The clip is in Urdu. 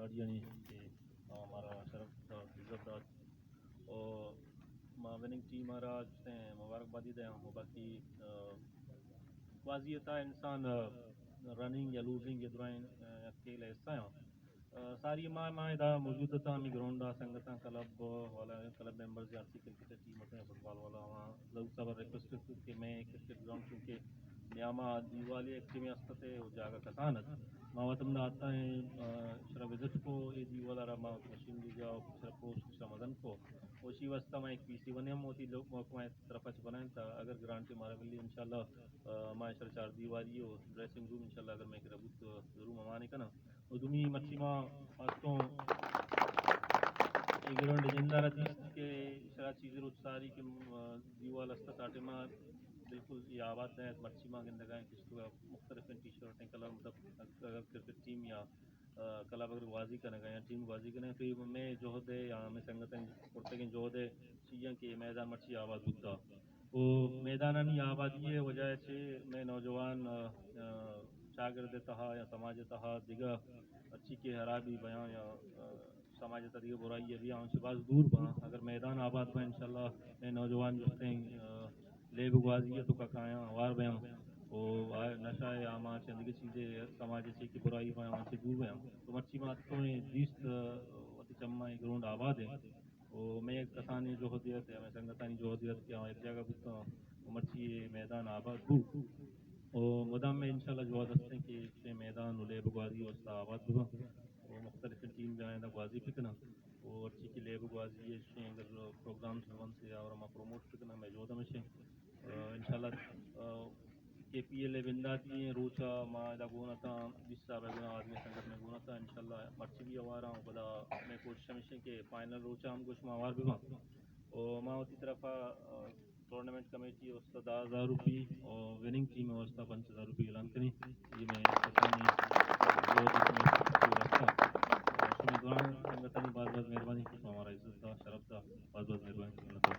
قادیانی کہ ہمارا شرف تھا عزت تھا اور وننگ ٹیم ہمارا جس نے مبارکبادی دیا ہوں باقی واضح تھا انسان رننگ یا لوزنگ یا درائن کھیل حصہ ہیں ساری ماں دا موجود تھا ہمیں گراؤنڈ سنگتا کلب والا کلب ممبرز یا سی کرکٹ ٹیم ہوتے ہیں فٹ بال والا وہاں ضرور صاحب ریکویسٹ کہ میں کرکٹ گراؤنڈ کیونکہ نیاما دیوالی ایک ٹیم ہستے وہ جاگا کسانت ماوتم آتا ہے شرا وزٹ کو یہ دیوالا را ماوت مشین دی گیا شرا پوسٹ شرا مدن کو اسی واسطہ میں ایک پی سی بنے ہم ہوتی لوگ محکمہ طرف اچ بنائیں تھا اگر گرانٹ مارا ملی انشاءاللہ میں شرا چار دیواری ہو ڈریسنگ روم انشاءاللہ اگر میں ربوت ضرور ممانے کا نا اور دمی مچھی ماں آستوں گراؤنڈ زندہ رہتی کہ شرا چیزیں روز ساری کہ دیوال استا ساٹے ماں بالکل یہ آباد ہے مچھی ماں گندگائیں کس کو مختلف ٹی شرٹیں کلر مطلب اگر کرکٹ ٹیم یا کلب اگر بازی کرنے گئے یا ٹیم بازی کرنے تو میں جو دے یا ہمیں سنگتیں کرتے ہیں جو دے چیزیں کہ میدان مچھی آباد ہوتا وہ میدانانی آبادی ہے وجہ سے میں نوجوان شاگرد تہا یا سماج تہا دیگا اچھی کے حرابی بیاں یا سماج دیگا برائی ہے بھی ان سے بعض دور باں اگر میدان آباد میں انشاءاللہ میں نوجوان جو ہیں لے بگوازی ہے تو ککایاں وار بیاں وہ نشہ عامہ چندگی چیزیں سماج سے کی برائی میں وہاں سے دور بیاں تو مچھی ماتوں جیست چما گراؤنڈ آباد ہے وہ میں ایک کسانی جو ہوتیت ہے میں سنگتانی جو ہوتیت کہ ایک جگہ بتا ہوں مچھی میدان آباد ہو اور مدام میں انشاءاللہ جو دستے ہیں کہ اس میدان لے بگوازی وسطہ آباد ہوا وہ مختلف ٹیم جائیں بازی پکنا وہ اچھی کی لیب بازی ہے اگر پروگرامس ون سے اور ہم پروموٹ کرنا میں جو دم سے انشاءاللہ کے پی ایل بنداتی ہیں روچا ماں دا گونا تھا جس صاحب گنا آدمی سنگت میں گونا تھا انشاءاللہ مرچی بھی آوارا ہوں بدا میں کوشش ہمیشہ کہ فائنل روچا ہم کچھ ماوار بھی وہاں اور ماں ہوتی طرف ٹورنامنٹ کمیٹی اس کا 10,000 روپی اور وننگ ٹیم ہے اس کا 5,000 روپی اعلان کریں یہ میں سنگتانی بہت بہت مہربانی ہمارا عزت دا شرف دا بہت بہت مہربانی